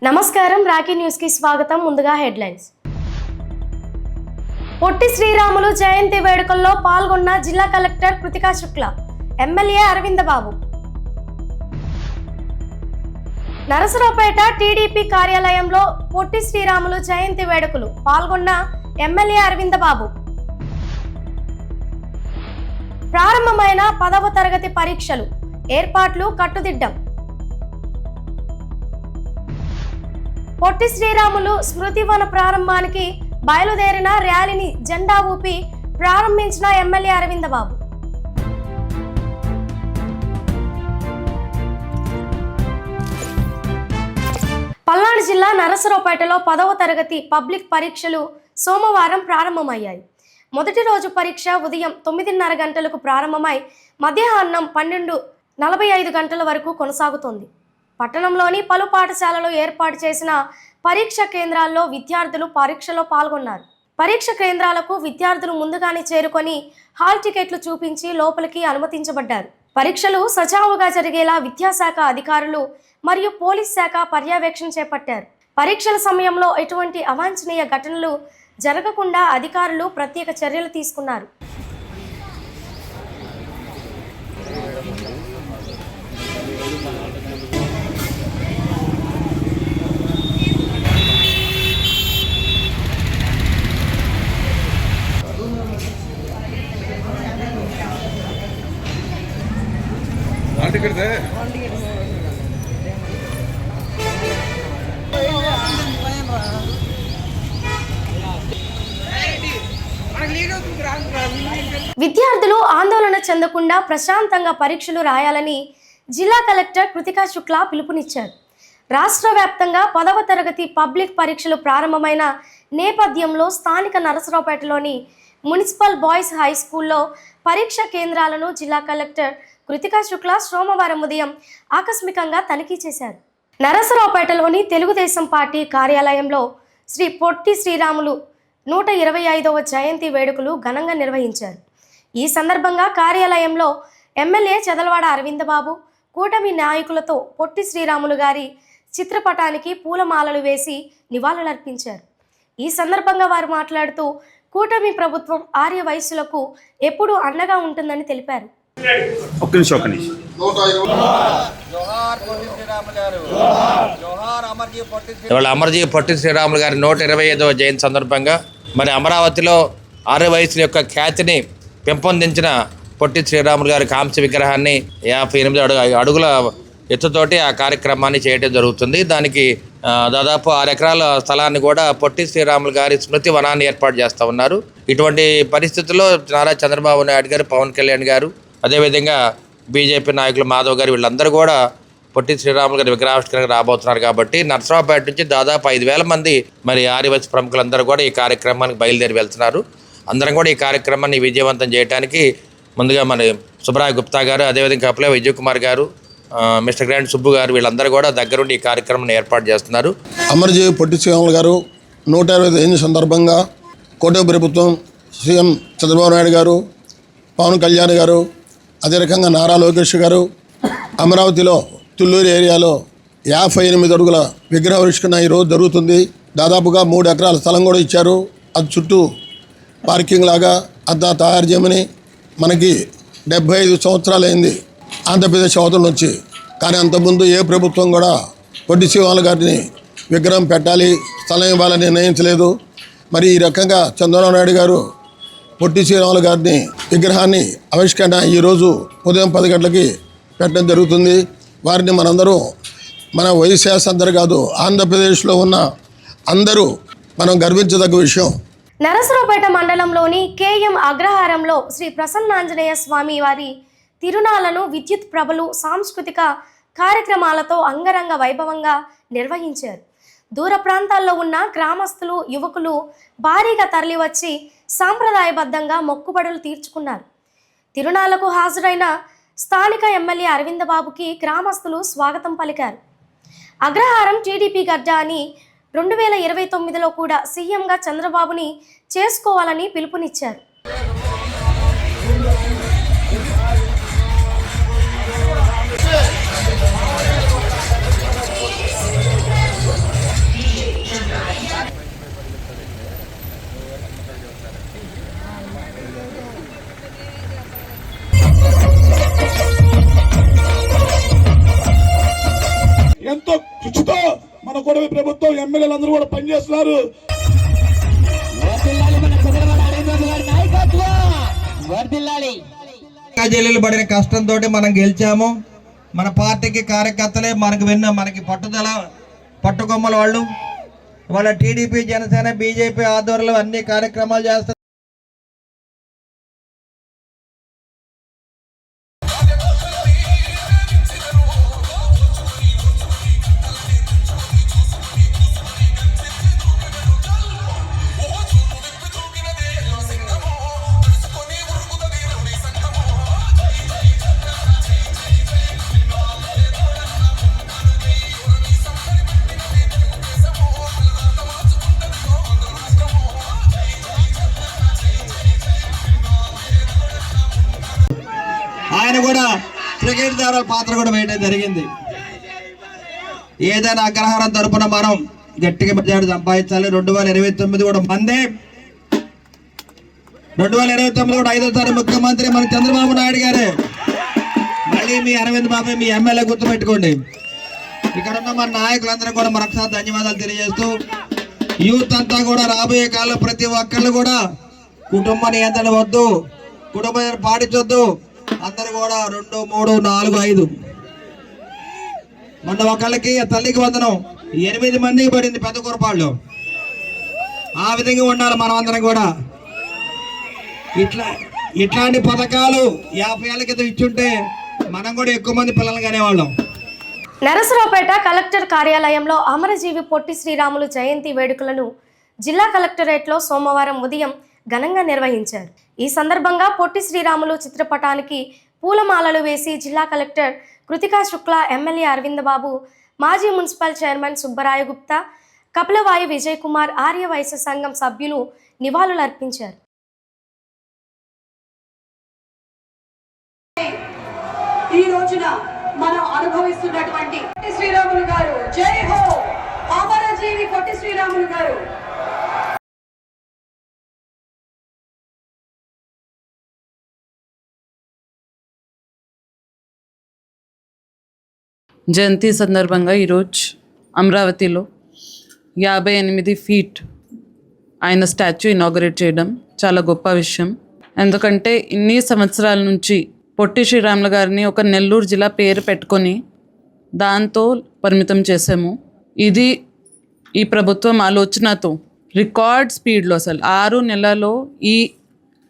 నమస్కారం, Rocky news కి స్వాగతం. ముందుగా హెడ్లైన్స్. పొట్టి శ్రీరాములు జయంతి వేడుకల్లో పాల్గొన్న జిల్లా కలెక్టర్ కృతికా శుక్లా, ఎమ్మెల్యే అరవింద బాబు. నరసరావుపేట టీడీపీ కార్యాలయంలో పొట్టి శ్రీరాములు జయంతి వేడుకలు పాల్గొన్న ఎమ్మెల్యే అరవింద బాబు. ప్రారంభమైన 10వ తరగతి పరీక్షలు ఏర్పాట్లు కట్టుదిట్టం. పొట్టి శ్రీరాములు స్మృతివన ప్రారంభానికి బయలుదేరిన ర్యాలీని జెండా ఊపి ప్రారంభించిన ఎమ్మెల్యే అరవింద బాబు. పల్నాడు జిల్లా నరసరావుపేటలో 10వ తరగతి పబ్లిక్ పరీక్షలు సోమవారం ప్రారంభమయ్యాయి. మొదటి రోజు పరీక్ష ఉదయం 9:30 గంటలకు ప్రారంభమై మధ్యాహ్నం 12:45 గంటల వరకు కొనసాగుతోంది. పట్టణంలోని పలు పాఠశాలలో ఏర్పాటు చేసిన పరీక్ష కేంద్రాల్లో విద్యార్థులు పరీక్షలో పాల్గొన్నారు. పరీక్ష కేంద్రాలకు విద్యార్థులు ముందుగానే చేరుకొని హాల్ టికెట్లు చూపించి లోపలికి అనుమతించబడ్డారు. పరీక్షలు సజావుగా జరిగేలా విద్యాశాఖ అధికారులు మరియు పోలీస్ శాఖ పర్యవేక్షణ చేపట్టారు. పరీక్షల సమయంలో ఎటువంటి అవాంఛనీయ ఘటనలు జరగకుండా అధికారులు ప్రత్యేక చర్యలు తీసుకున్నారు. విద్యార్థులు ఆందోళన చెందకుండా ప్రశాంతంగా పరీక్షలు రాయాలని జిల్లా కలెక్టర్ కృతికా శుక్లా పిలుపునిచ్చారు. రాష్ట్ర వ్యాప్తంగా 10వ తరగతి పబ్లిక్ పరీక్షలు ప్రారంభమైన నేపథ్యంలో స్థానిక నరసరావుపేటలోని మున్సిపల్ బాయ్స్ హై స్కూల్లో పరీక్ష కేంద్రాలను జిల్లా కలెక్టర్ కృతికా శుక్లా సోమవారం ఉదయం ఆకస్మికంగా తనిఖీ చేశారు. నరసరావుపేటలోని తెలుగుదేశం పార్టీ కార్యాలయంలో శ్రీ పొట్టి శ్రీరాములు 125వ జయంతి వేడుకలు ఘనంగా నిర్వహించారు. ఈ సందర్భంగా కార్యాలయంలో ఎమ్మెల్యే చదలవాడ అరవింద బాబు కూటమి నాయకులతో పొట్టి శ్రీరాములు గారి చిత్రపటానికి పూలమాలలు వేసి నివాళులర్పించారు. ఈ సందర్భంగా వారు మాట్లాడుతూ కూటమి ప్రభుత్వం ఆర్య వయస్సులకు ఎప్పుడూ అండగా ఉంటుందని తెలిపారు. ఇవాళ అమరజీ పొట్టి శ్రీరాములు గారి 125వ జయంతి సందర్భంగా మరి అమరావతిలో ఆర్య వయసుల యొక్క ఖ్యాతిని పెంపొందించిన పొట్టి శ్రీరాములు గారి కాంస్య విగ్రహాన్ని 58 అడుగుల ఎత్తుతోటి ఆ కార్యక్రమాన్ని చేయడం జరుగుతుంది. దానికి దాదాపు 6 ఎకరాల స్థలాన్ని కూడా పొట్టి శ్రీరాములు గారి స్మృతి వనాన్ని ఏర్పాటు చేస్తూ ఉన్నారు. ఇటువంటి పరిస్థితుల్లో నారా చంద్రబాబు నాయుడు గారు, పవన్ కళ్యాణ్ గారు, అదేవిధంగా బీజేపీ నాయకులు మాధవ్ గారు వీళ్ళందరూ కూడా పొట్టి శ్రీరాములు గారి విగ్రహావిష్కరణకు రాబోతున్నారు. కాబట్టి నరసరావుపేట నుంచి దాదాపు 5,000 మంది మరి ఆర్యవైశ్య ప్రముఖులందరూ కూడా ఈ కార్యక్రమానికి బయలుదేరి వెళ్తున్నారు. అందరం కూడా ఈ కార్యక్రమాన్ని విజయవంతం చేయడానికి ముందుగా మన సుబ్రాయ గుప్తా గారు, అదేవిధంగా కపిల విజయ్ కుమార్ గారు, మిస్టర్ గ్రాండ్ సుబ్బు గారు వీళ్ళందరూ కూడా దగ్గరుండి ఈ కార్యక్రమాన్ని ఏర్పాటు చేస్తున్నారు. అమరజీ పొట్టి శ్రీరాములు గారు 125 సందర్భంగా కూటమి ప్రభుత్వం, సీఎం చంద్రబాబు నాయుడు గారు, పవన్ కళ్యాణ్ గారు, అదే రకంగా నారా లోకేష్ గారు అమరావతిలో తుళ్ళూరు ఏరియాలో 58 అడుగుల విగ్రహావిష్కరణ ఈరోజు జరుగుతుంది. దాదాపుగా 3 ఎకరాల స్థలం కూడా ఇచ్చారు. అది చుట్టూ పార్కింగ్ లాగా అంతా తయారు చేయమని మనకి 75 సంవత్సరాలు అయింది ఆంధ్రప్రదేశ్ అవతల నుంచి. కానీ అంతకుముందు ఏ ప్రభుత్వం కూడా పొట్టి శ్రీరాములు గారిని విగ్రహం పెట్టాలి, స్థలం ఇవ్వాలని నిర్ణయించలేదు. మరి ఈ రకంగా చంద్రబాబు నాయుడు గారు పొట్టి శ్రీరాములు గారిని విగ్రహాన్ని ఆవిష్కరణ ఈరోజు ఉదయం 10 గంటలకి పెట్టడం జరుగుతుంది. వారిని మనందరూ మన వైశ్యాస్ అందరు కాదు, ఆంధ్రప్రదేశ్లో ఉన్న అందరూ మనం గర్వించదగ్గ విషయం. నరసరావుపేట మండలంలోని కేఎం అగ్రహారంలో శ్రీ ప్రసన్నాంజనేయ స్వామి వారి తిరునాళ్లను విద్యుత్ ప్రభలు సాంస్కృతిక కార్యక్రమాలతో అంగరంగ వైభవంగా నిర్వహించారు. దూర ప్రాంతాల్లో ఉన్న గ్రామస్తులు, యువకులు భారీగా తరలివచ్చి సాంప్రదాయబద్ధంగా మొక్కుబడులు తీర్చుకున్నారు. తిరునాళ్లకు హాజరైన స్థానిక ఎమ్మెల్యే అరవింద బాబుకి గ్రామస్తులు స్వాగతం పలికారు. అగ్రహారం టీడీపీ గడ్డ అని 2029లో కూడా సీఎంగా చంద్రబాబుని చేసుకోవాలని పిలుపునిచ్చారు. కృషితో మన కూటమి ప్రభుత్వం ఎమ్మెల్యేలందరూ కూడా పనిచేస్తున్నారు. జల్లీలు పడిన కష్టంతో మనం గెలిచాము. మన పార్టీకి కార్యకర్తలే మనకి పట్టుదల పట్టుకొమ్మల వాళ్ళు. వాళ్ళ టీడీపీ, జనసేన, బీజేపీ ఆధ్వర్యంలో అన్ని కార్యక్రమాలు చేస్తారు. ఆయన కూడా క్రికెట్ దారుల పాత్ర కూడా వేయడం జరిగింది. ఏదైనా అగ్రహారం తరపున మనం గట్టిగా మెజార్టీ సంపాదించాలి. 2029 కూడా మందే. 2029 కూడా 5వ ముఖ్యమంత్రి మన చంద్రబాబు నాయుడు గారే. మళ్ళీ మీ అరవింద్ బాబు మీ ఎమ్మెల్యే గుర్తుపెట్టుకోండి. ఇక్కడ ఉన్న మన నాయకులందరూ కూడా మరొకసారి ధన్యవాదాలు తెలియజేస్తూ, యూత్ అంతా కూడా రాబోయే కాలం ప్రతి ఒక్కళ్ళు కూడా కుటుంబ నియంత్రణ వద్దు, కుటుంబ పాటించొద్దు. అందరు కూడా 2, 3, 4, 5 మొన్న ఒకళ్ళకి తల్లికి వందనం 8 మందికి పడింది పెద్ద కురపాళ్ళు. ఆ విధంగా ఉండాలి మనం అందరం కూడా. ఇట్లాంటి పథకాలు 50 ఏళ్ళ క్రితం ఇచ్చుంటే మనం కూడా ఎక్కువ మంది పిల్లలు కనేవాళ్ళం. నరసరావుపేట కలెక్టర్ కార్యాలయంలో అమరజీవి పొట్టి శ్రీరాములు జయంతి వేడుకలను జిల్లా కలెక్టరేట్లో సోమవారం ఉదయం ఘనంగా నిర్వహించారు. ఈ సందర్భంగా పొట్టి శ్రీరాములు చిత్రపటానికి పూలమాలలు వేసి జిల్లా కలెక్టర్ కృతికా శుక్లా, ఎమ్మెల్యే అరవింద్ బాబు, మాజీ మున్సిపల్ చైర్మన్ సుబ్బరాయ గుప్తా, కపిలవాయి విజయ్ కుమార్, ఆర్య వైశ్య సంఘం సభ్యులు నివాళులర్పించారు. ఈ రోజున మనం అనుభవిస్తున్నటువంటి పొట్టి శ్రీరాములు గారు, జై హో అమరజీవి పొట్టి శ్రీరాములు గారు. జయంతి సందర్భంగా ఈరోజు అమరావతిలో 58 ఫీట్ ఆయన స్టాచ్యూ ఇనాగరేట్ చేయడం చాలా గొప్ప విషయం. ఎందుకంటే ఇన్ని సంవత్సరాల నుంచి పొట్టి శ్రీరాములు గారిని ఒక నెల్లూరు జిల్లా పేరు పెట్టుకొని దాంతో పరిమితం చేసాము. ఇది ఈ ప్రభుత్వం ఆలోచనతో రికార్డ్ స్పీడ్లో అసలు 6 నెలల్లో ఈ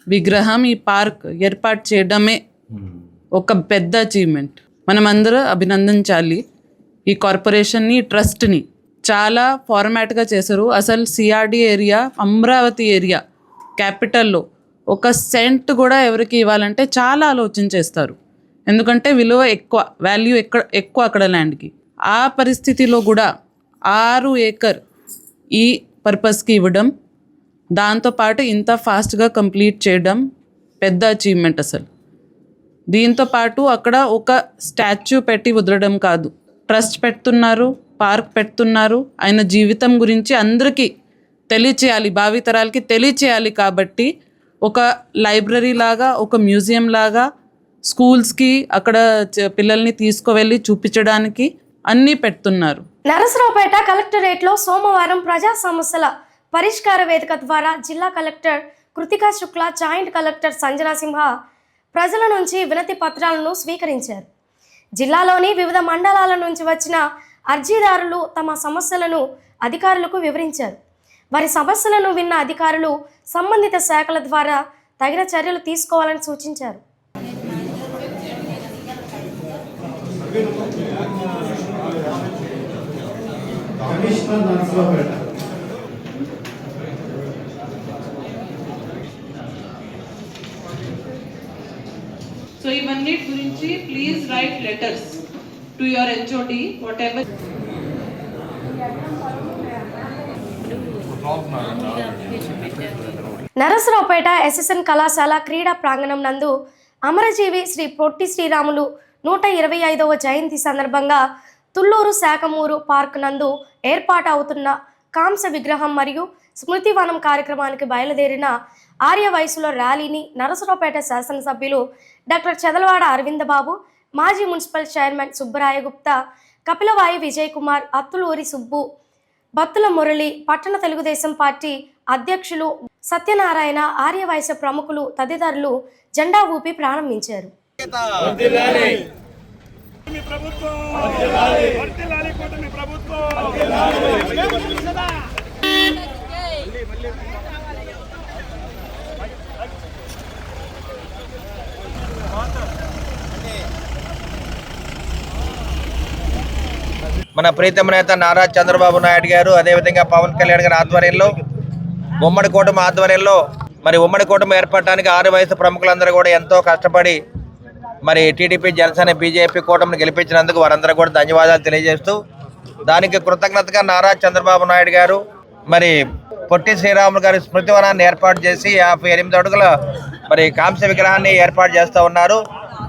విగ్రహం, ఈ పార్క్ ఏర్పాటు చేయడమే ఒక పెద్ద అచీవ్మెంట్. మనమందరం అభినందించాలి ఈ కార్పొరేషన్ని, ట్రస్ట్ని. చాలా ఫార్మాట్గా చేశారు. అసలు సిఆర్డి ఏరియా, అమరావతి ఏరియా క్యాపిటల్లో ఒక సెంట్ కూడా ఎవరికి ఇవ్వాలంటే చాలా ఆలోచన చేస్తారు. ఎందుకంటే విలువ ఎక్కువ, వాల్యూ ఎక్కువ అక్కడ ల్యాండ్కి. ఆ పరిస్థితిలో కూడా 6 ఏకర్ ఈ పర్పస్కి ఇవ్వడం, దాంతోపాటు ఇంత ఫాస్ట్గా కంప్లీట్ చేయడం పెద్ద అచీవ్మెంట్ అసలు. దీంతోపాటు అక్కడ ఒక స్టాచ్యూ పెట్టి వదలడం కాదు, ట్రస్ట్ పెడుతున్నారు, పార్క్ పెడుతున్నారు. ఆయన జీవితం గురించి అందరికీ తెలియచేయాలి, భావితరాలకి తెలియచేయాలి. కాబట్టి ఒక లైబ్రరీ లాగా, ఒక మ్యూజియం లాగా స్కూల్స్కి అక్కడ పిల్లల్ని తీసుకువెళ్ళి చూపించడానికి అన్నీ పెడుతున్నారు. నరసరావుపేట కలెక్టరేట్లో సోమవారం ప్రజా సమస్యల పరిష్కార వేదిక ద్వారా జిల్లా collector Kritika Shukla, joint collector Sanjana Simha ప్రజల నుంచి వినతి పత్రాలను స్వీకరించారు. జిల్లాలోని వివిధ మండలాల నుంచి వచ్చిన అర్జీదారులు తమ సమస్యలను అధికారులకు వివరించారు. వారి సమస్యలను విన్న అధికారులు సంబంధిత శాఖల ద్వారా తగిన చర్యలు తీసుకోవాలని సూచించారు. సో ఇవన్నీ గురించి please right letters to your HOD what ever. Narasaraopet SSN కళాశాల క్రీడా ప్రాంగణం నందు అమరజీవి శ్రీ పొట్టి శ్రీరాములు 125వ జయంతి సందర్భంగా తుళ్ళూరు శాఖమూరు పార్క్ నందు ఏర్పాటు అవుతున్న కాంస విగ్రహం మరియు స్మృతివనం కార్యక్రమానికి బయలుదేరిన ఆర్య వయసులో ర్యాలీని నరసరావుపేట శాసనసభ్యులు డాక్టర్ చెదలవాడ అరవింద్ బాబు, మాజీ మున్సిపల్ చైర్మన్ సుబ్బరాయ గుప్తా, కపిలవాయి విజయ్ కుమార్, అత్తులూరి సుబ్బు, బత్తుల మురళి, పట్టణ తెలుగుదేశం పార్టీ అధ్యక్షులు సత్యనారాయణ, ఆర్యవైశ్య ప్రముఖులు తదితరులు జెండా ఊపి ప్రారంభించారు. మన ప్రీతమ నేత నారా చంద్రబాబు నాయుడు గారు, అదేవిధంగా పవన్ కళ్యాణ్ గారి ఆధ్వర్యంలో, ఉమ్మడి కూటమి ఆధ్వర్యంలో మరి ఉమ్మడి కూటమి ఏర్పడటానికి 6 వయసు ప్రముఖులందరూ కూడా ఎంతో కష్టపడి మరి టీడీపీ, జనసేన, బీజేపీ కూటమిని గెలిపించినందుకు వారందరూ కూడా ధన్యవాదాలు తెలియజేస్తూ, దానికి కృతజ్ఞతగా నారా చంద్రబాబు నాయుడు గారు మరి పొట్టి శ్రీరాములు గారి స్మృతివనాన్ని ఏర్పాటు చేసి 58 అడుగుల మరి కాంస్య విగ్రహాన్ని ఏర్పాటు చేస్తూ ఉన్నారు.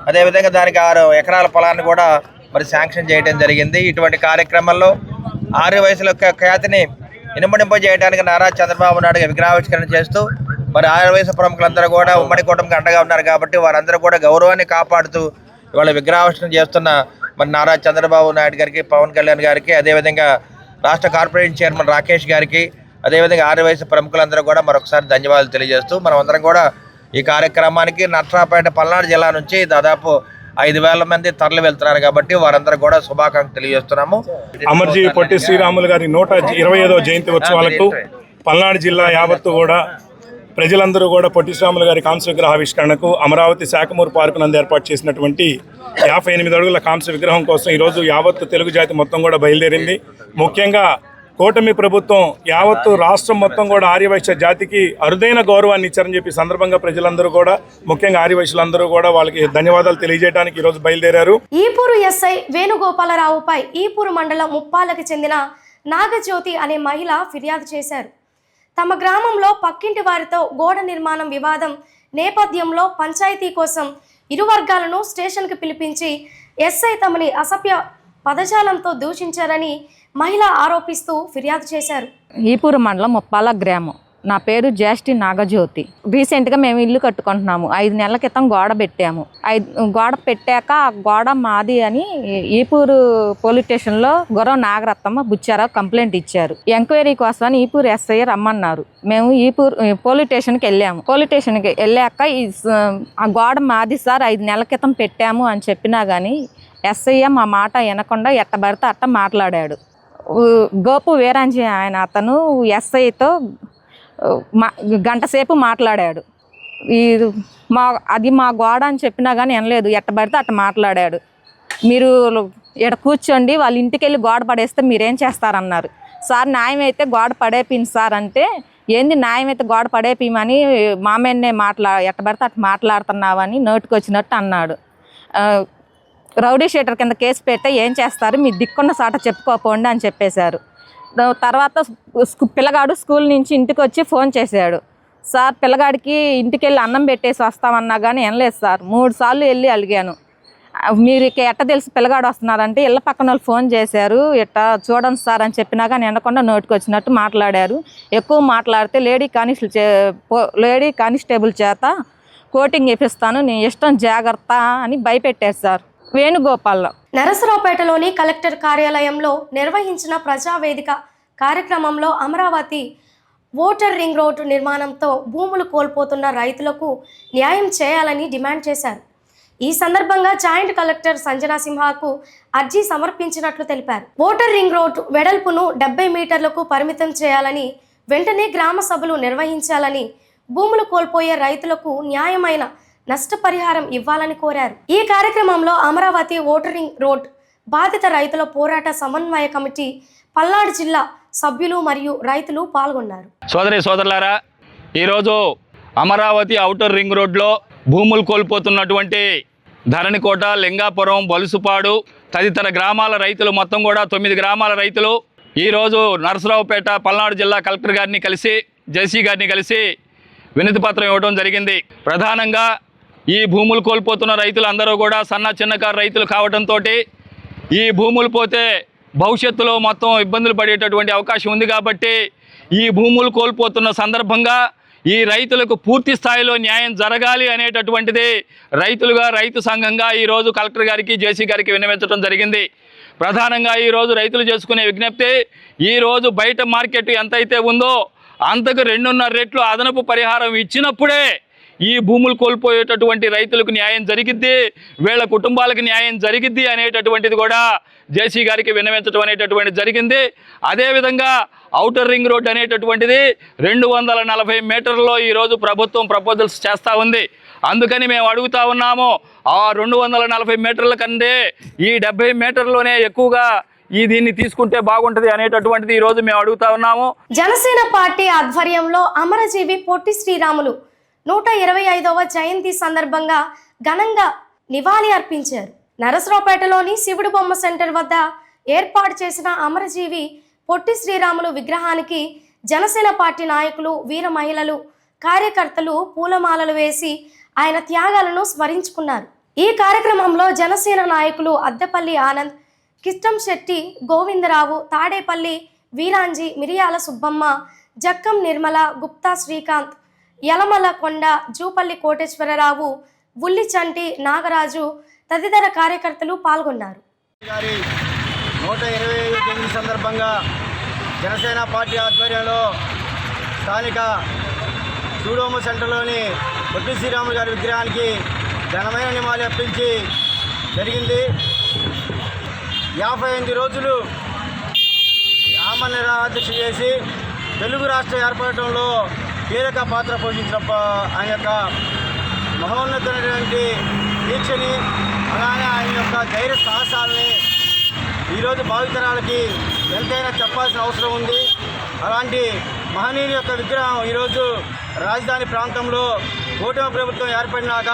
అదేవిధంగా దానికి 6 ఎకరాల పొలాన్ని కూడా మరి శాంక్షన్ చేయడం జరిగింది. ఇటువంటి కార్యక్రమంలో 6 వయసుల యొక్క ఖ్యాతిని ఇనుమడింప చేయడానికి నారా చంద్రబాబు నాయుడు విగ్రహావిష్కరణ చేస్తూ మరి 6 వయసు ప్రముఖులందరూ కూడా ఉమ్మడి కూటమికి అండగా ఉన్నారు కాబట్టి వారందరూ కూడా గౌరవాన్ని కాపాడుతూ ఇవాళ విగ్రహావిష్కరణ చేస్తున్న మరి నారా చంద్రబాబు నాయుడు గారికి, పవన్ కళ్యాణ్ గారికి, అదేవిధంగా రాష్ట్ర కార్పొరేషన్ చైర్మన్ రాకేష్ గారికి, అదేవిధంగా 6 వయసు ప్రముఖులందరూ కూడా మరొకసారి ధన్యవాదాలు తెలియజేస్తూ మనమందరం కూడా ఈ కార్యక్రమానికి నర్సరావుపేట, పల్నాడు జిల్లా నుంచి దాదాపు 5,000 మంది తరలి వెళ్తున్నారు కాబట్టి వారందరూ కూడా శుభాకాంక్షలు తెలియజేస్తున్నాము. అమర్జీ పొట్టి శ్రీరాములు గారి 125వ జయంతి ఉత్సవాలకు పల్నాడు జిల్లా యావత్తు కూడా ప్రజలందరూ కూడా పొట్టి శ్రీరాములు గారి కాంస్య విగ్రహావిష్కరణకు అమరావతి శాఖమూరు పార్కు నందు ఏర్పాటు చేసినటువంటి 58 అడుగుల కాంస్య విగ్రహం కోసం ఈరోజు యావత్తు తెలుగు జాతి మొత్తం కూడా బయలుదేరింది. ముఖ్యంగా కూటమి ప్రభుత్వం యావత్తు రాష్ట్రం మొత్తం కూడా ఆర్యవైశ్య జాతికి అరుదైన గౌరవాన్ని ఇచ్చారని చెప్పి సందర్భంగా ప్రజలందరూ కూడా, ముఖ్యంగా ఆర్యవైశ్యులందరూ కూడా వాళ్ళకి ధన్యవాదాలు తెలియజేయడానికి ఈరోజు బయలుదేరారు. ఈపూరు ఎస్ఐ వేణుగోపాలరావుపై ఈపూరు మండలం ముప్పాలకు చెందిన నాగజ్యోతి అనే మహిళ ఫిర్యాదు చేశారు. తమ గ్రామంలో పక్కింటి వారితో గోడ నిర్మాణం వివాదం నేపథ్యంలో పంచాయతీ కోసం ఇరు వర్గాలను స్టేషన్కి పిలిపించి ఎస్ఐ తమని అసభ్య పదజాలంతో దూషించారని మహిళ ఆరోపిస్తూ ఫిర్యాదు చేశారు. ఈపూరు మండలం ముప్పాల గ్రామం. నా పేరు జ్యేష్ఠి నాగజ్యోతి. రీసెంట్గా మేము ఇల్లు కట్టుకుంటున్నాము. 5 నెలల క్రితం గోడ పెట్టాము. గోడ పెట్టాక ఆ గోడ మాది అని ఈపూరు పోలీస్ స్టేషన్లో గొరవ నాగరత్నమ్మ, బుచ్చారావు కంప్లైంట్ ఇచ్చారు. ఎంక్వైరీ కోసమని ఈపూరు ఎస్ఐ రమ్మన్నారు. మేము ఈపూరు పోలీస్ స్టేషన్కి వెళ్ళాము. పోలీస్ స్టేషన్కి వెళ్ళాక ఆ గోడ మాది సార్, 5 నెలల క్రితం పెట్టాము అని చెప్పినా కానీ ఎస్ఐ మా మాట వినకుండా ఎట్టబడితే అట్ట మాట్లాడాడు. గోపు వీరాంజీ ఆయన అతను ఎస్ఐతో గంట సేపు మాట్లాడాడు. అది మా గోడ అని చెప్పినా కానీ వినలేదు, ఎట్టబడితే అట్ట మాట్లాడాడు. మీరు ఇక్కడ కూర్చోండి, వాళ్ళ ఇంటికి వెళ్ళి గోడ పడేస్తే మీరేం చేస్తారన్నారు. సార్ న్యాయం అయితే గోడ పడేపింది సార్ అంటే, ఏంది న్యాయం అయితే గోడ పడేపిమని మామయ్యనే ఎట్టబడితే అట్ట మాట్లాడుతున్నావని నోటికి వచ్చినట్టు అన్నాడు. రౌడీ షీటర్ కింద కేసు పెడితే ఏం చేస్తారు, మీ దిక్కున్న సాట చెప్పుకోపోండి అని చెప్పేశారు. తర్వాత పిల్లగాడు స్కూల్ నుంచి ఇంటికి వచ్చి ఫోన్ చేశాడు. సార్ పిల్లగాడికి ఇంటికి వెళ్ళి అన్నం పెట్టేసి వస్తామన్నా కానీ వినలేదు సార్. 3 సార్లు వెళ్ళి అలిగాను. మీరు ఎట్ట తెలిసి పిల్లగాడు వస్తున్నారంటే ఇళ్ళ పక్కన వాళ్ళు ఫోన్ చేశారు, ఎట్టా చూడండి సార్ అని చెప్పినా కానీ వినకుండా నోటికి వచ్చినట్టు మాట్లాడారు. ఎక్కువ మాట్లాడితే లేడీ కానిస్టేబుల్ చేత కోటింగ్ ఇప్పిస్తాను, నీ ఇష్టం జాగ్రత్త అని భయపెట్టారు సార్. వేణుగోపాల్. నరసరావుపేటలోని కలెక్టర్ కార్యాలయంలో నిర్వహించిన ప్రజావేదిక కార్యక్రమంలో అమరావతి ఓటర్ రింగ్ రోడ్డు నిర్మాణంతో భూములు కోల్పోతున్న రైతులకు న్యాయం చేయాలని డిమాండ్ చేశారు. ఈ సందర్భంగా జాయింట్ కలెక్టర్ సంజనా సింహాకు అర్జీ సమర్పించినట్లు తెలిపారు. ఓటర్ రింగ్ రోడ్డు వెడల్పును 70 మీటర్లకు పరిమితం చేయాలని, వెంటనే గ్రామ సభలు నిర్వహించాలని, భూములు కోల్పోయే రైతులకు న్యాయమైన నష్టపరిహారం ఇవ్వాలని కోరారు. ఈ కార్యక్రమంలో అమరావతి ఓటరింగ్ రోడ్ బాధిత రైతుల పోరాట సమన్వయ కమిటీ పల్నాడు జిల్లా సభ్యులు మరియు రైతులు పాల్గొన్నారు. సోదరులారా, ఈరోజు అమరావతి ఔటర్ రింగ్ రోడ్లో భూములు కోల్పోతున్నటువంటి ధరణికోట, లింగాపురం, బలుసుపాడు తదితర గ్రామాల రైతులు మొత్తం కూడా 9 గ్రామాల రైతులు ఈరోజు నరసరావుపేట పల్నాడు జిల్లా కలెక్టర్ గారిని కలిసి, జేసీ గారిని కలిసి వినతి పత్రం ఇవ్వడం జరిగింది. ప్రధానంగా ఈ భూములు కోల్పోతున్న రైతులందరూ కూడా చిన్నకారు రైతులు కావడంతో ఈ భూములు పోతే భవిష్యత్తులో మొత్తం ఇబ్బందులు పడేటటువంటి అవకాశం ఉంది. కాబట్టి ఈ భూములు కోల్పోతున్న సందర్భంగా ఈ రైతులకు పూర్తి స్థాయిలో న్యాయం జరగాలి అనేటటువంటిది రైతులుగా రైతు సంఘంగా ఈరోజు కలెక్టర్ గారికి జేసీ గారికి విన్నవించడం జరిగింది. ప్రధానంగా ఈరోజు రైతులు చేసుకునే విజ్ఞప్తి, ఈరోజు బయట మార్కెట్ ఎంతైతే ఉందో అంతకు 2.5 రెట్లు అదనపు పరిహారం ఇచ్చినప్పుడే ఈ భూములు కోల్పోయేటటువంటి రైతులకు న్యాయం జరిగిద్ది, వీళ్ళ కుటుంబాలకు న్యాయం జరిగిద్ది అనేటటువంటిది కూడా జేసీ గారికి విన్నవించడం అనేటటువంటిది జరిగింది. అదేవిధంగా ఔటర్ రింగ్ రోడ్ అనేటటువంటిది 240 మీటర్లలో ఈరోజు ప్రభుత్వం ప్రపోజల్స్ చేస్తూ ఉంది. అందుకని మేము అడుగుతా ఉన్నాము, ఆ 240 మీటర్ల కంటే ఈ 70 మీటర్లోనే ఎక్కువగా దీన్ని తీసుకుంటే బాగుంటుంది అనేటటువంటిది ఈరోజు మేము అడుగుతా ఉన్నాము. జనసేన పార్టీ ఆధ్వర్యంలో అమరజీవి పొట్టి శ్రీరాములు 125వ జయంతి సందర్భంగా ఘనంగా నివాళి అర్పించారు. నరసరావుపేటలోని శివుడు బొమ్మ సెంటర్ వద్ద ఏర్పాటు చేసిన అమరజీవి పొట్టి శ్రీరాములు విగ్రహానికి జనసేన పార్టీ నాయకులు, వీర మహిళలు, కార్యకర్తలు పూలమాలలు వేసి ఆయన త్యాగాలను స్మరించుకున్నారు. ఈ కార్యక్రమంలో జనసేన నాయకులు అద్దెపల్లి ఆనంద్, కిష్టం శెట్టి, గోవిందరావు, తాడేపల్లి వీరాంజీ, మిరియాల సుబ్బమ్మ, జక్కం నిర్మల, గుప్తా శ్రీకాంత్, యలమల కొండ, జూపల్లి కోటేశ్వరరావు, బుల్లి చంటి, నాగరాజు తదితర కార్యకర్తలు పాల్గొన్నారు. 125 సందర్భంగా జనసేన పార్టీ ఆధ్వర్యంలో స్థానిక సూడోమ సెంటర్లోని పొట్టి శ్రీరాములు గారి విగ్రహానికి ఘనమైన నివాళి అర్పించి జరిగింది. 58 రోజులు ఆమరణ నిరాహారదీక్ష చేసి తెలుగు రాష్ట్ర ఏర్పడటంలో కీలక పాత్ర పోషించిన ఆయన యొక్క మహోన్నతమైనటువంటి దీక్షని, అలానే ఆయన యొక్క ధైర్య సాహసాలని ఈరోజు భావితరాలకి ఎంతైనా చెప్పాల్సిన అవసరం ఉంది. అలాంటి మహనీయుని యొక్క విగ్రహం ఈరోజు రాజధాని ప్రాంతంలో కూటమి ప్రభుత్వం ఏర్పడినాక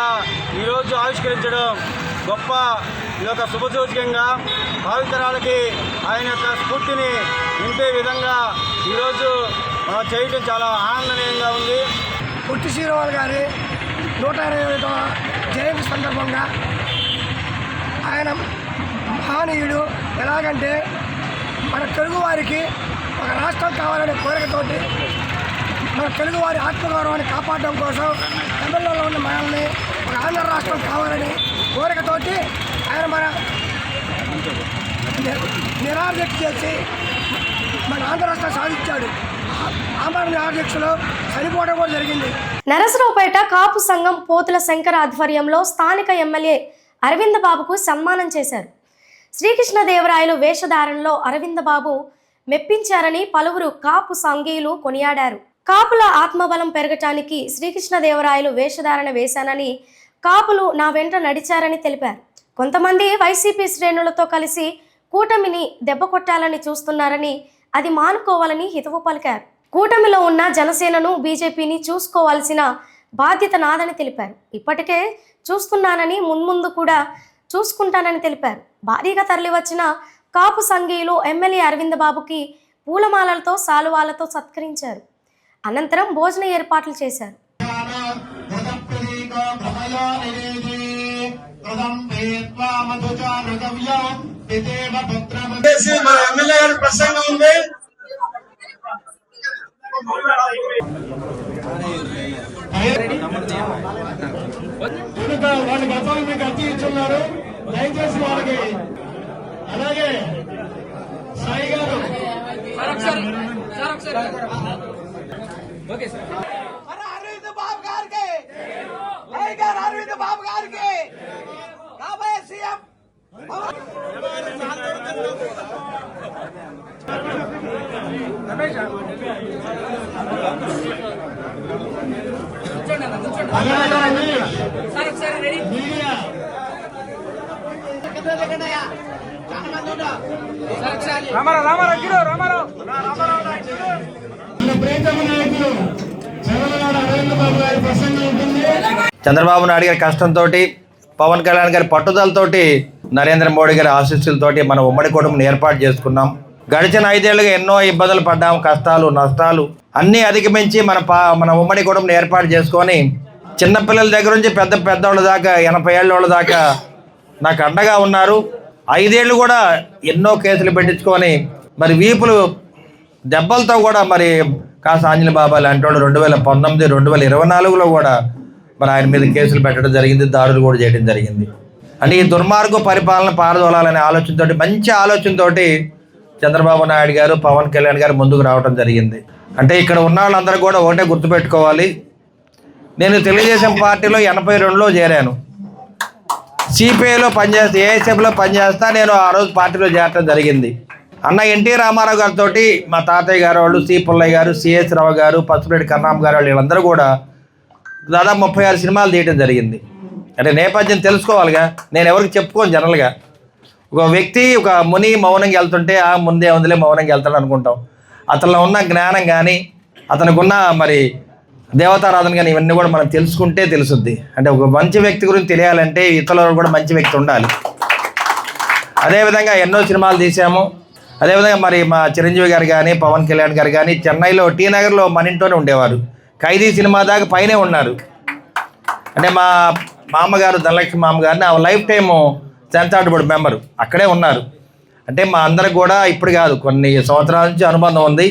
ఈరోజు ఆవిష్కరించడం గొప్ప ఈ యొక్క శుభసూచకంగా భావితరాలకి ఆయన యొక్క స్ఫూర్తిని నింపే విధంగా ఈరోజు చేయడం చాలా ఆనందనీయంగా ఉంది. పొట్టి శ్రీరాములు గారి 125వ జయంతి సందర్భంగా ఆయన మహనీయుడు. ఎలాగంటే మన తెలుగువారికి ఒక రాష్ట్రం కావాలనే కోరికతోటి, మన తెలుగువారి ఆత్మగౌరవాన్ని కాపాడడం కోసం తమిళనాడులో ఉన్న మనల్ని ఒక ఆంధ్ర రాష్ట్రం కావాలని కోరికతోటి ఆయన మన నిరాదీక్ష చేసి మన ఆంధ్ర రాష్ట్రం సాధించాడు. ఆమరణ నిరాదీక్షలో చనిపోవడం కూడా జరిగింది. నరసరావుపేట కాపు సంఘం పోతుల శంకర్ ఆధ్వర్యంలో స్థానిక ఎమ్మెల్యే అరవింద్ బాబుకు సన్మానం చేశారు. శ్రీకృష్ణదేవరాయలు వేషధారణలో అరవింద్ బాబు మెప్పించారని పలువురు కాపు సంఘీయులు కొనియాడారు. కాపుల ఆత్మబలం పెరగటానికి శ్రీకృష్ణదేవరాయలు వేషధారణ వేశానని, కాపులు నా వెంట నడిచారని తెలిపారు. కొంతమంది వైసీపీ శ్రేణులతో కలిసి కూటమిని దెబ్బ కొట్టాలని చూస్తున్నారని, అది మానుకోవాలని హితవు పలికారు. కూటమిలో ఉన్న జనసేనను, బీజేపీని చూసుకోవాల్సిన బాధ్యత నాదని తెలిపారు. ఇప్పటికే చూస్తున్నానని, మున్ముందు కూడా చూసుకుంటానని తెలిపారు. భారీగా తరలివచ్చిన కాపు సంఘీయులు ఎమ్మెల్యే అరవింద్ బాబుకి పూలమాలలతో, సాలువాలతో సత్కరించారు. అనంతరం భోజన ఏర్పాట్లు చేశారు. వాళ్ళకి గతంలో మీకు అర్జీ ఇచ్చున్నారు, దయచేసి వాళ్ళకి. అలాగే సాయి గారు అరవింద్ బాబు గారికి, అరవింద్ బాబు గారికి రాబోయే సీఎం చంద్రబాబు నాయుడు గారి కష్టంతో, పవన్ కళ్యాణ్ గారి పట్టుదలతోటి, నరేంద్ర మోడీ గారి ఆశీస్సులతోటి మన ఉమ్మడి కుటుంబం ఏర్పాటు చేసుకున్నాం. గడిచిన 5 ఏళ్ళుగా ఎన్నో ఇబ్బందులు పడ్డాం, కష్టాలు నష్టాలు అన్నీ అధిగమించి మన ఉమ్మడి కుటుంబం ఏర్పాటు చేసుకొని, చిన్నపిల్లల దగ్గర నుంచి పెద్దవాళ్ళ దాకా 80 ఏళ్ళ దాకా నాకు అండగా ఉన్నారు. 5 ఏళ్ళు కూడా ఎన్నో కేసులు పెట్టించుకొని మరి వీపులు దెబ్బలతో కూడా మరి కాస్త ఆంజనేయ బాబా లాంటి వాళ్ళు 2019, 2024లో కూడా మరి ఆయన మీద కేసులు పెట్టడం జరిగింది, దాడులు కూడా చేయడం జరిగింది. అంటే ఈ దుర్మార్గ పరిపాలన పారదోలాలనే ఆలోచనతోటి, మంచి ఆలోచనతోటి చంద్రబాబు నాయుడు గారు, పవన్ కళ్యాణ్ గారు ముందుకు రావడం జరిగింది. అంటే ఇక్కడ ఉన్న వాళ్ళందరూ కూడా ఒకటే గుర్తుపెట్టుకోవాలి, నేను తెలుగుదేశం పార్టీలో 82లో చేరాను, సిపిఐలో పనిచేస్తా, ఏఎస్ఎఫ్లో పనిచేస్తా. నేను ఆ రోజు పార్టీలో చేరడం జరిగింది. అన్న ఎన్టీ రామారావు గారితో మా తాతయ్య గారు వాళ్ళు, సి పుల్లయ్య గారు, సిఎస్ రావు గారు, పసుపురెడ్డి కన్నాం గారు వాళ్ళు వీళ్ళందరూ కూడా దాదాపు 36 సినిమాలు తీయడం జరిగింది. అంటే నేపథ్యం తెలుసుకోవాలిగా, నేను ఎవరికి చెప్పుకోను. జనరల్గా ఒక వ్యక్తి, ఒక ముని మౌనంగా వెళ్తుంటే ముందే ఉందిలే మౌనంగా వెళ్తాడు అనుకుంటాం. అతనిలో ఉన్న జ్ఞానం కానీ, అతనికి ఉన్న మరి దేవతారాధన కానీ ఇవన్నీ కూడా మనం తెలుసుకుంటే తెలుసుద్ది. అంటే ఒక మంచి వ్యక్తి గురించి తెలియాలంటే ఇతరులు కూడా మంచి వ్యక్తి ఉండాలి. అదేవిధంగా ఎన్నో సినిమాలు తీసాము. అదేవిధంగా మరి మా చిరంజీవి గారు కానీ, పవన్ కళ్యాణ్ గారు కానీ చెన్నైలో టీ నగర్లో మన ఇంట్లోనే ఉండేవారు. ఖైదీ సినిమా దాకా పైనే ఉన్నారు. అంటే మా మామగారు ధనలక్ష్మి మామగారిని ఆ life time censor board member అక్కడే ఉన్నారు. అంటే మా అందరికి కూడా ఇప్పుడు కాదు, కొన్ని సంవత్సరాల నుంచి అనుబంధం ఉంది.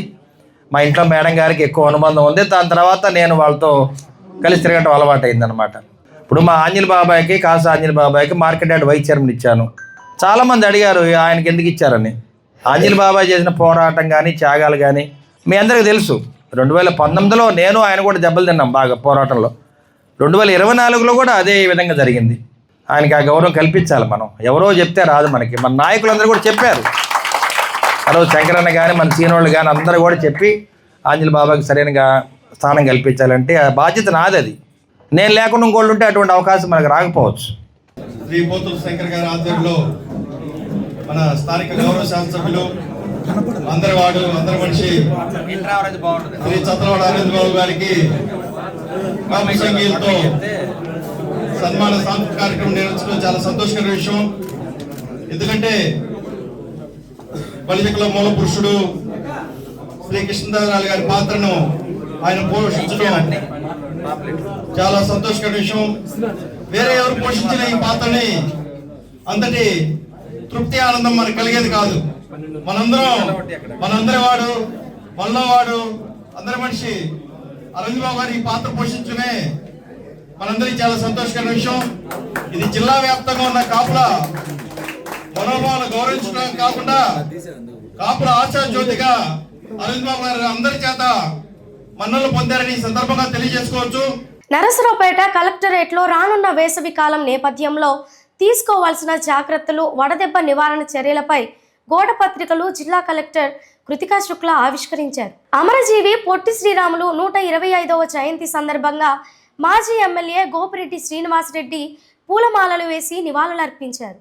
మా ఇంట్లో మేడం గారికి ఎక్కువ అనుబంధం ఉంది. దాని తర్వాత నేను వాళ్ళతో కలిసి తిరగటం అలవాటు అయిందనమాట. ఇప్పుడు మా ఆంజనేయ బాబాయ్కి, కాసు ఆంజనేయ బాబాయ్కి మార్కెట్ యార్డ్ వైస్ చైర్మన్ ఇచ్చాను. చాలామంది అడిగారు ఆయనకి ఎందుకు ఇచ్చారని. ఆంజనేయ బాబాయ్ చేసిన పోరాటం కానీ, త్యాగాలు కానీ మీ అందరికీ తెలుసు. 2019లో నేను ఆయన కూడా దెబ్బలు తిన్నాం బాగా పోరాటంలో. 2024లో కూడా అదే విధంగా జరిగింది. ఆయనకి ఆ గౌరవం కల్పించాలి మనం. ఎవరో చెప్తే రాదు మనకి. మన నాయకులందరూ కూడా చెప్పారు. ఆ రోజు శంకరన్న కానీ, మన సీనియర్లు కానీ అందరూ కూడా చెప్పి ఆంజనేయ బాబాకి సరైన స్థానం కల్పించాలంటే ఆ బాధ్యత నాది. అది నేను లేకుండా ఇంకోళ్ళు ఉంటే అటువంటి అవకాశం మనకు రాకపోవచ్చు. శ్రీ పోతుల శంకర్ గారి ఆధ్వర్యంలో మన స్థానిక గౌరవ శాసనసభ్యులు అందరి వాడు అందరి మనిషి శ్రీ చంద్రబాబు అరవింద్ బాబు గారికి కాపు సంగీతంతో సన్మాన సాంస్కృతిక కార్యక్రమం నిర్వహించడం చాలా సంతోషకర విషయం. ఎందుకంటే బలిజకుల మూల పురుషుడు శ్రీ కృష్ణదేవరాయలు గారి పాత్రను ఆయన పోషించడం చాలా సంతోషకర విషయం. వేరే ఎవరు పోషించిన ఈ పాత్రని అంతటి తృప్తి ఆనందం మనకు కలిగేది కాదు. మనందరి వాడు, మనలో వాడు, అందరి మనిషి అరవింద్ బాబు గారు ఈ పాత్ర పోషించడమే మనందరికీ చాలా సంతోషకరమైన విషయం. ఇది జిల్లా వ్యాప్తంగా ఉన్న కాపుల మనోభావాలు గౌరవించడం కాకుండా కాపుల ఆశా జ్యోతిగా అరవింద్ బాబు గారు అందరి చేత మన్నలు పొందారని ఈ సందర్భంగా తెలియజేసుకోవచ్చు. నరసరావుపేట కలెక్టరేట్లో రానున్న వేసవి కాలం నేపథ్యంలో తీసుకోవాల్సిన జాగ్రత్తలు, వడదెబ్బ నివారణ చర్యలపై గోడ పత్రికలు జిల్లా కలెక్టర్ కృతికా శుక్లా ఆవిష్కరించారు. అమరజీవి పొట్టి శ్రీరాములు 125వ జయంతి సందర్భంగా మాజీ ఎమ్మెల్యే గోపిరెడ్డి శ్రీనివాసరెడ్డి పూలమాలలు వేసి నివాళులర్పించారు.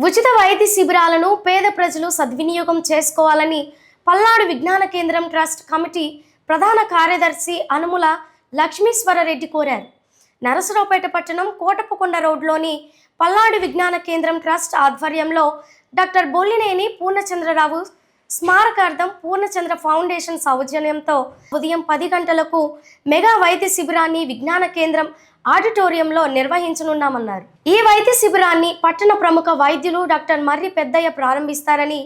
ఉచిత వైద్య శిబిరాలను పేద ప్రజలు సద్వినియోగం చేసుకోవాలని పల్నాడు విజ్ఞాన కేంద్రం ట్రస్ట్ కమిటీ ప్రధాన కార్యదర్శి అనుముల లక్ష్మీశ్వరరెడ్డి కోరారు. నరసరావుపేట పట్టణం కోటప్పకొండ రోడ్లోని పల్నాడు విజ్ఞాన కేంద్రం ట్రస్ట్ ఆధ్వర్యంలో డాక్టర్ బొల్లినేని పూర్ణచంద్రరావు స్మారకార్థం పూర్ణచంద్ర ఫౌండేషన్ సౌజన్యంతో ఉదయం 10 గంటలకు మెగా వైద్య శిబిరాన్ని విజ్ఞాన కేంద్రం ఆడిటోరియంలో నిర్వహించనున్నామన్నారు. ఈ వైద్య శిబిరాన్ని పట్టణ ప్రముఖ వైద్యులు డాక్టర్ మర్రి పెద్దయ్య ప్రారంభిస్తారని,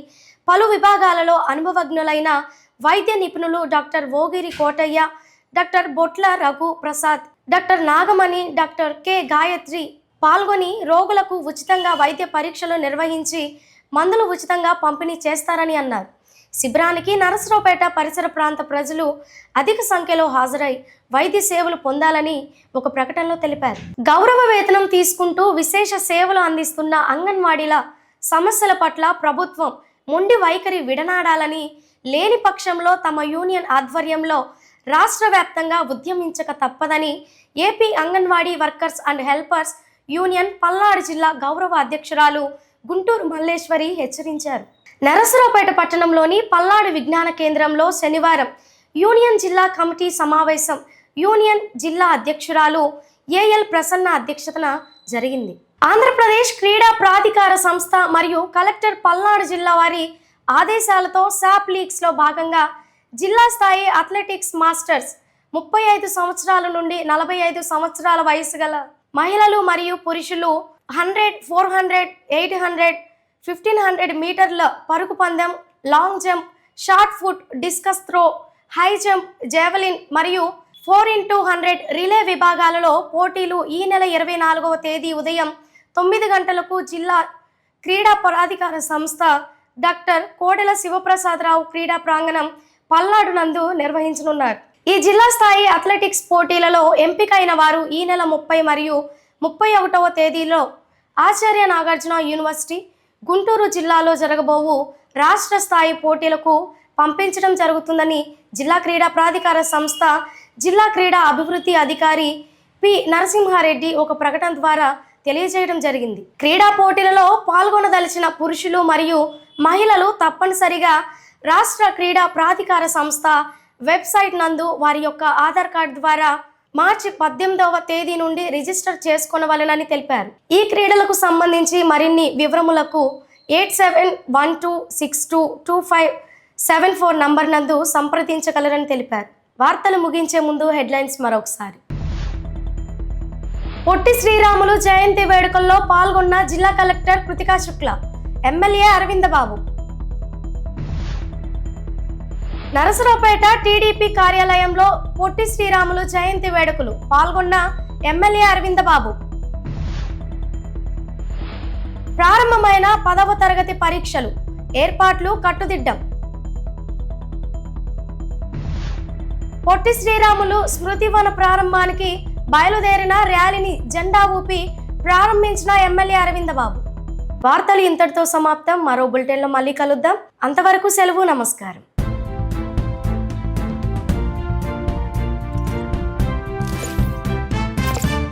పలు విభాగాలలో అనుభవజ్ఞులైన వైద్య నిపుణులు doctor Ogiri Kotaiah, doctor Botla Raghu Prasad, doctor Nagamani, doctor K Gayatri పాల్గొని రోగులకు ఉచితంగా వైద్య పరీక్షలు నిర్వహించి మందులు ఉచితంగా పంపిణీ చేస్తారని అన్నారు. శిబిరానికి నరసరావుపేట పరిసర ప్రాంత ప్రజలు అధిక సంఖ్యలో హాజరై వైద్య సేవలు పొందాలని ఒక ప్రకటనలో తెలిపారు. గౌరవ వేతనం తీసుకుంటూ విశేష సేవలు అందిస్తున్న అంగన్వాడీల సమస్యల పట్ల ప్రభుత్వం మొండి వైఖరి విడనాడాలని, లేని పక్షంలో తమ యూనియన్ ఆధ్వర్యంలో రాష్ట్ర వ్యాప్తంగా ఉద్యమించక తప్పదని AP anganwadi workers and helpers union Palnadu జిల్లా గౌరవ అధ్యక్షురాలు గుంటూరు మల్లేశ్వరి హెచ్చరించారు. నరసరావుపేట పట్టణంలోని పల్నాడు విజ్ఞాన కేంద్రంలో శనివారం యూనియన్ జిల్లా కమిటీ సమావేశం యూనియన్ జిల్లా అధ్యక్షురాలు ఏఎల్ ప్రసన్న అధ్యక్షతన జరిగింది. ఆంధ్రప్రదేశ్ క్రీడా ప్రాధికార సంస్థ మరియు కలెక్టర్ పల్నాడు జిల్లా వారి ఆదేశాలతో శాప్ లీగ్స్లో భాగంగా జిల్లా స్థాయి అథ్లెటిక్స్ మాస్టర్స్ 35 సంవత్సరాల నుండి 45 సంవత్సరాల వయసు గల మహిళలు మరియు పురుషులు 100, 400, 800 1500 మీటర్ల పరుగు పందెం, long jump, short foot, discus throw, high jump, javelin మరియు 4x100 రిలే విభాగాలలో పోటీలు ఈ నెల 24వ తేదీ ఉదయం 9 గంటలకు జిల్లా క్రీడా ప్రాధికార సంస్థ డాక్టర్ కోడెల శివప్రసాదరావు క్రీడా ప్రాంగణం పల్నాడు నందు నిర్వహించనున్నారు. ఈ జిల్లా స్థాయి అథ్లెటిక్స్ పోటీలలో ఎంపికైన వారు ఈ నెల 30 మరియు 31వ తేదీలో ఆచార్య నాగార్జున యూనివర్సిటీ గుంటూరు జిల్లాలో జరగబోవు రాష్ట్ర స్థాయి పోటీలకు పంపించడం జరుగుతుందని జిల్లా క్రీడా ప్రాధికార సంస్థ జిల్లా క్రీడా అభివృద్ధి అధికారి పి నరసింహారెడ్డి ఒక ప్రకటన ద్వారా తెలియజేయడం జరిగింది. క్రీడా పోటీలలో పాల్గొనదలిచిన పురుషులు మరియు మహిళలు తప్పనిసరిగా రాష్ట్ర క్రీడా ప్రాధికార సంస్థ వెబ్సైట్ నందు వారి యొక్క ఆధార్ కార్డు ద్వారా మార్చి 18వ తేదీ నుండి రిజిస్టర్ చేసుకోవాలని తెలిపారు. ఈ క్రీడలకు సంబంధించి మరిన్ని వివరములకు 8712622574 నంబర్ నందు సంప్రదించగలరని తెలిపారు. వార్తలు ముగించే ముందు హెడ్లైన్స్ మరొకసారి. పొట్టి శ్రీరాములు జయంతి వేడుకల్లో పాల్గొన్న జిల్లా కలెక్టర్ కృతికా శుక్లా, ఎమ్మెల్యే అరవింద్ బాబు. నరసరావుపేట టీడీపీ కార్యాలయంలో పొట్టి శ్రీరాములు జయంతి వేడుకలు పాల్గొన్న ఎమ్మెల్యే అరవింద్ బాబు. ప్రారంభమైన 10వ తరగతి పరీక్షలు ఏర్పాట్లు కట్టుదిట్టం. పొట్టి శ్రీరాములు స్మృతివన ప్రారంభానికి బయలుదేరిన ర్యాలీని జెండా ఊపి ప్రారంభించిన ఎమ్మెల్యే అరవింద్ బాబు. వార్తలు ఇంతటితో సమాప్తం. మరో బులెటిన్లో మళ్ళీ కలుద్దాం. అంతవరకు సెలవు. నమస్కారం.